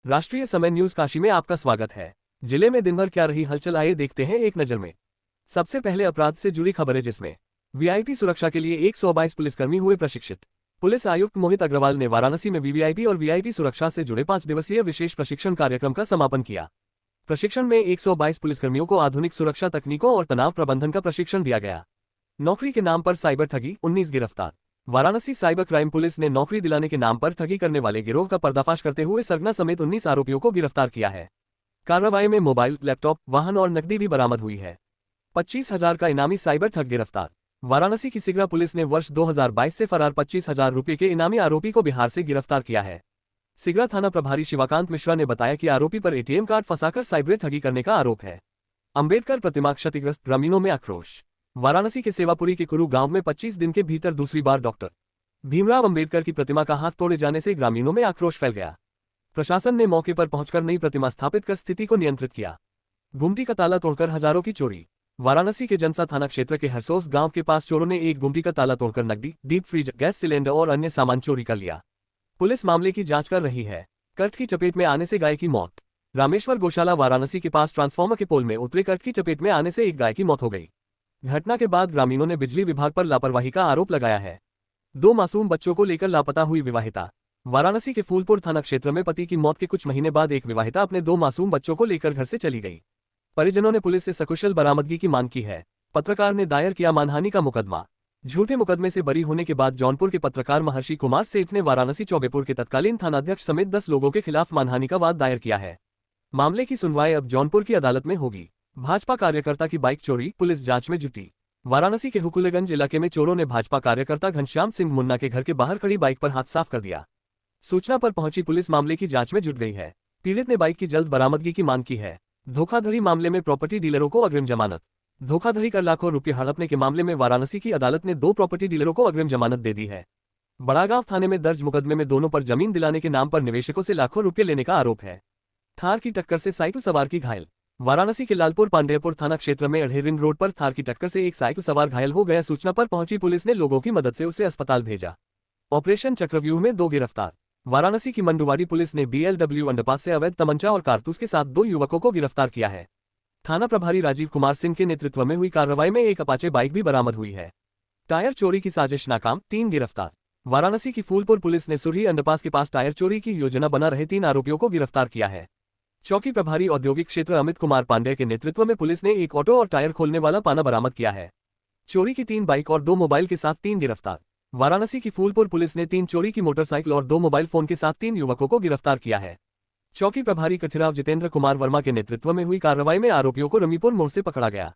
राष्ट्रीय समय न्यूज काशी में आपका स्वागत है। जिले में दिन भर क्या रही हलचल, आइए देखते हैं एक नजर में। सबसे पहले अपराध से जुड़ी खबरें, जिसमें वीआईपी सुरक्षा के लिए 122 पुलिसकर्मी हुए प्रशिक्षित। पुलिस आयुक्त मोहित अग्रवाल ने वाराणसी में वीवीआईपी और वीआईपी सुरक्षा से जुड़े 5 दिवसीय विशेष प्रशिक्षण कार्यक्रम का समापन किया। प्रशिक्षण में 122 पुलिसकर्मियों को आधुनिक सुरक्षा तकनीकों और तनाव प्रबंधन का प्रशिक्षण दिया गया। नौकरी के नाम पर साइबर ठगी, 19 गिरफ्तार। वाराणसी साइबर क्राइम पुलिस ने नौकरी दिलाने के नाम पर ठगी करने वाले गिरोह का पर्दाफाश करते हुए सरगना समेत 19 आरोपियों को गिरफ्तार किया है। कार्रवाई में मोबाइल, लैपटॉप, वाहन और नकदी भी बरामद हुई है। 25,000 का इनामी साइबर ठग गिरफ्तार। वाराणसी की सिगरा पुलिस ने वर्ष 2022 से फरार 25,000 रुपये के इनामी आरोपी को बिहार से गिरफ्तार किया है। सिगरा थाना प्रभारी शिवाकांत मिश्रा ने बताया कि आरोपी पर एटीएम कार्ड फंसाकर साइबर ठगी करने का आरोप है। अंबेडकर प्रतिमा क्षतिग्रस्त, ग्रामीणों में आक्रोश। वाराणसी के सेवापुरी के कुरु गांव में 25 दिन के भीतर दूसरी बार डॉक्टर भीमराव अंबेडकर की प्रतिमा का हाथ तोड़े जाने से ग्रामीणों में आक्रोश फैल गया। प्रशासन ने मौके पर पहुंचकर नई प्रतिमा स्थापित कर स्थिति को नियंत्रित किया। गुमटी का ताला तोड़कर हजारों की चोरी। वाराणसी के जनसा थाना क्षेत्र के हरसोस गांव के पास चोरों ने एक गुमटी का ताला तोड़कर नकदी, डीप फ्रीज, गैस सिलेंडर और अन्य सामान चोरी कर लिया। पुलिस मामले की जांच कर रही है। कर्ट की चपेट में आने से गाय की मौत। रामेश्वर गौशाला वाराणसी के पास ट्रांसफार्मर के पोल में उतरे कर्ट की चपेट में आने से एक गाय की मौत हो गई। घटना के बाद ग्रामीणों ने बिजली विभाग पर लापरवाही का आरोप लगाया है। 2 मासूम बच्चों को लेकर लापता हुई विवाहिता। वाराणसी के फूलपुर थाना क्षेत्र में पति की मौत के कुछ महीने बाद एक विवाहिता अपने 2 मासूम बच्चों को लेकर घर से चली गई। परिजनों ने पुलिस से सकुशल बरामदगी की मांग की है। पत्रकार ने दायर किया मानहानि का मुकदमा। झूठे मुकदमे से बरी होने के बाद जौनपुर के पत्रकार महर्षि कुमार सेठ ने वाराणसी चौबेपुर के तत्कालीन थानाध्यक्ष समेत 10 लोगों के खिलाफ मानहानि का वाद दायर किया है। मामले की सुनवाई अब जौनपुर की अदालत में होगी। भाजपा कार्यकर्ता की बाइक चोरी, पुलिस जांच में जुटी। वाराणसी के हुकुलेगंज इलाके में चोरों ने भाजपा कार्यकर्ता घनश्याम सिंह मुन्ना के घर के बाहर खड़ी बाइक पर हाथ साफ कर दिया। सूचना पर पहुंची पुलिस मामले की जांच में जुट गई है। पीड़ित ने बाइक की जल्द बरामदगी की मांग की है। धोखाधड़ी मामले में प्रॉपर्टी डीलरों को अग्रिम जमानत। धोखाधड़ी कर लाखों रुपये हड़पने के मामले में वाराणसी की अदालत ने 2 प्रॉपर्टी डीलरों को अग्रिम जमानत दे दी है। बड़ागांव थाने में दर्ज मुकदमे में दोनों पर जमीन दिलाने के नाम पर निवेशकों से लाखों रुपये लेने का आरोप है। थार की टक्कर से साइकिल सवार की घायल। वाराणसी के लालपुर पांडेयपुर थाना क्षेत्र में अढ़ेरिन रोड पर थार की टक्कर से एक साइकिल सवार घायल हो गया। सूचना पर पहुंची पुलिस ने लोगों की मदद से उसे अस्पताल भेजा। ऑपरेशन चक्रव्यूह में 2 गिरफ्तार। वाराणसी की मंडुवाड़ी पुलिस ने बीएलडब्ल्यू अंडरपास से अवैध तमंचा और कारतूस के साथ 2 युवकों को गिरफ्तार किया है। थाना प्रभारी राजीव कुमार सिंह के नेतृत्व में हुई कार्रवाई में एक अपाचे बाइक भी बरामद हुई है। टायर चोरी की साजिश नाकाम, 3 गिरफ्तार। वाराणसी की फूलपुर पुलिस ने सुरही अंडरपास के पास टायर चोरी की योजना बना रहे 3 आरोपियों को गिरफ्तार किया है। चौकी प्रभारी औद्योगिक क्षेत्र अमित कुमार पांडेय के नेतृत्व में पुलिस ने एक ऑटो और टायर खोलने वाला पाना बरामद किया है। चोरी की 3 बाइक और 2 मोबाइल के साथ 3 गिरफ्तार। वाराणसी की फूलपुर पुलिस ने 3 चोरी की मोटरसाइकिल और 2 मोबाइल फोन के साथ 3 युवकों को गिरफ्तार किया है। चौकी प्रभारी कथिराव जितेंद्र कुमार वर्मा के नेतृत्व में हुई कार्रवाई में आरोपियों को रमीपुर मोड़ से पकड़ा गया।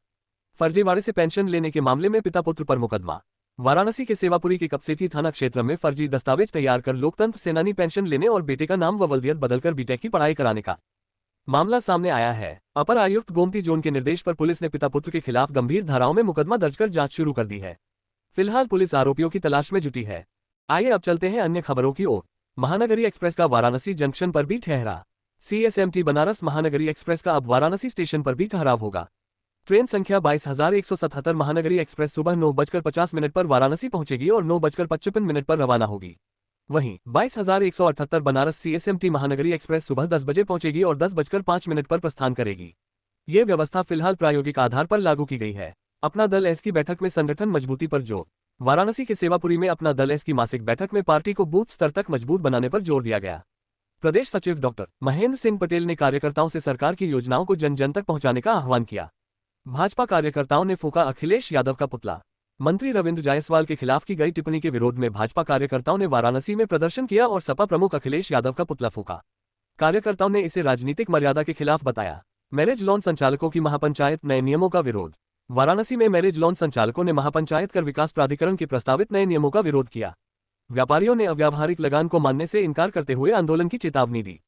फर्जीवाड़े से पेंशन लेने के मामले में पिता पुत्र पर मुकदमा। वाराणसी के सेवापुरी के कपसेठी थाना क्षेत्र में फर्जी दस्तावेज तैयार कर लोकतंत्र सेनानी पेंशन लेने और बेटे का नाम व वल्दियत बदलकर बीटेक की पढ़ाई कराने का मामला सामने आया है। अपर आयुक्त गोमती जोन के निर्देश पर पुलिस ने पिता पुत्र के खिलाफ गंभीर धाराओं में मुकदमा दर्ज कर जांच शुरू कर दी है। फिलहाल पुलिस आरोपियों की तलाश में जुटी है। आइए अब चलते हैं अन्य खबरों की ओर। महानगरी एक्सप्रेस का वाराणसी जंक्शन पर भी ठहरा। CSMT बनारस महानगरी एक्सप्रेस का अब वाराणसी स्टेशन पर भी ठहराव होगा। ट्रेन संख्या 22,177 महानगरी एक्सप्रेस सुबह 9:50 पर वाराणसी पहुंचेगी और 9:55 पर रवाना होगी। वहीं 22,178 बनारस CSMT महानगरी एक्सप्रेस सुबह 10 बजे पहुंचेगी और 10:05 पर प्रस्थान करेगी। ये व्यवस्था फिलहाल प्रायोगिक आधार पर लागू की गई है। अपना दल एस की बैठक में संगठन मजबूती पर जोर। वाराणसी के सेवापुरी में अपना दल एस की मासिक बैठक में पार्टी को बूथ स्तर तक मजबूत बनाने पर जोर दिया गया। प्रदेश सचिव डॉक्टर महेंद्र सिंह पटेल ने कार्यकर्ताओं से सरकार की योजनाओं को जन जन तक पहुंचाने का आह्वान किया। भाजपा कार्यकर्ताओं ने फूंका अखिलेश यादव का पुतला। मंत्री रविंद्र जायसवाल के खिलाफ की गई टिप्पणी के विरोध में भाजपा कार्यकर्ताओं ने वाराणसी में प्रदर्शन किया और सपा प्रमुख अखिलेश यादव का पुतला फूंका। कार्यकर्ताओं ने इसे राजनीतिक मर्यादा के खिलाफ बताया। मैरिज लॉन संचालकों की महापंचायत, नए नियमों का विरोध। वाराणसी में मैरिज लॉन संचालकों ने महापंचायत कर विकास प्राधिकरण के प्रस्तावित नए नियमों का विरोध किया। व्यापारियों ने अव्यावहारिक लगान को मानने से इनकार करते हुए आंदोलन की चेतावनी दी।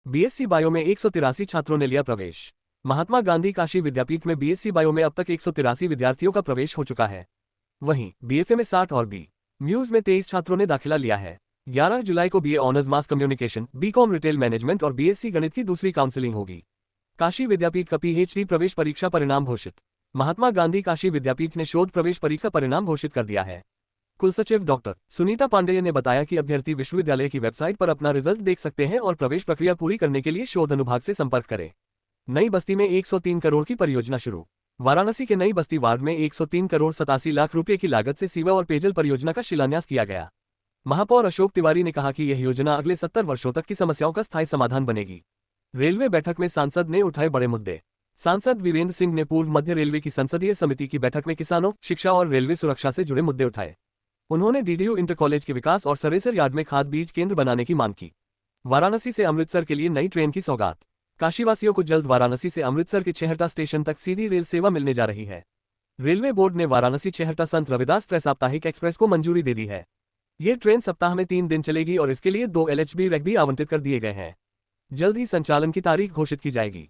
BSc बायो में 183 छात्रों ने लिया प्रवेश। महात्मा गांधी काशी विद्यापीठ में BSc बायो में अब तक 183 विद्यार्थियों का प्रवेश हो चुका है। वहीं BFA में 60 और म्यूज में 23 छात्रों ने दाखिला लिया है। 11 जुलाई को BA honours mass communication, BCom retail management और BSc गणित की दूसरी काउंसलिंग होगी। काशी विद्यापीठ का PhD प्रवेश परीक्षा परिणाम घोषित। महात्मा गांधी काशी विद्यापीठ ने शोध प्रवेश परीक्षा परिणाम घोषित कर दिया है। कुलसचिव डॉक्टर सुनीता पांडेय ने बताया कि अभ्यर्थी विश्वविद्यालय की वेबसाइट पर अपना रिजल्ट देख सकते हैं और प्रवेश प्रक्रिया पूरी करने के लिए शोध अनुभाग से संपर्क करें। नई बस्ती में 103 करोड़ की परियोजना शुरू। वाराणसी के नई बस्ती वार्ड में 103 करोड़ 87 लाख रुपए की लागत से सीवर और पेयजल परियोजना का शिलान्यास किया गया। महापौर अशोक तिवारी ने कहा कि यह योजना अगले 70 वर्षों तक की समस्याओं का स्थायी समाधान बनेगी। रेलवे बैठक में सांसद ने उठाए बड़े मुद्दे। सांसद वीरेंद्र सिंह ने पूर्व मध्य रेलवे की संसदीय समिति की बैठक में किसानों, शिक्षा और रेलवे सुरक्षा से जुड़े मुद्दे उठाए। उन्होंने डीडीयू इंटर कॉलेज के विकास और सरेसर यार्ड में खाद बीज केंद्र बनाने की मांग की। वाराणसी से अमृतसर के लिए नई ट्रेन की सौगात। काशीवासियों को जल्द वाराणसी से अमृतसर के छेहरटा स्टेशन तक सीधी रेल सेवा मिलने जा रही है। रेलवे बोर्ड ने वाराणसी छेहरटा संत रविदास त्रैसाप्ताहिक एक्सप्रेस को मंजूरी दे दी है। ये ट्रेन सप्ताह में 3 दिन चलेगी और इसके लिए 2 LHB रैक भी आवंटित कर दिए गए हैं। जल्द ही संचालन की तारीख घोषित की जाएगी।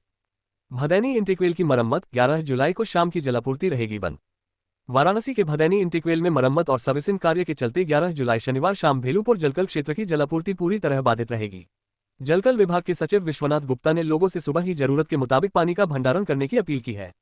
भदैनी इंटेकवेल की मरम्मत, 11 जुलाई को शाम की जलापूर्ति रहेगी बंद। वाराणसी के भदैनी इंटेकवेल में मरम्मत और सर्विसिंग कार्य के चलते 11 जुलाई शनिवार शाम भेलूपुर जलकल क्षेत्र की जलापूर्ति पूरी तरह बाधित रहेगी। जलकल विभाग के सचिव विश्वनाथ गुप्ता ने लोगों से सुबह ही जरूरत के मुताबिक पानी का भंडारण करने की अपील की है।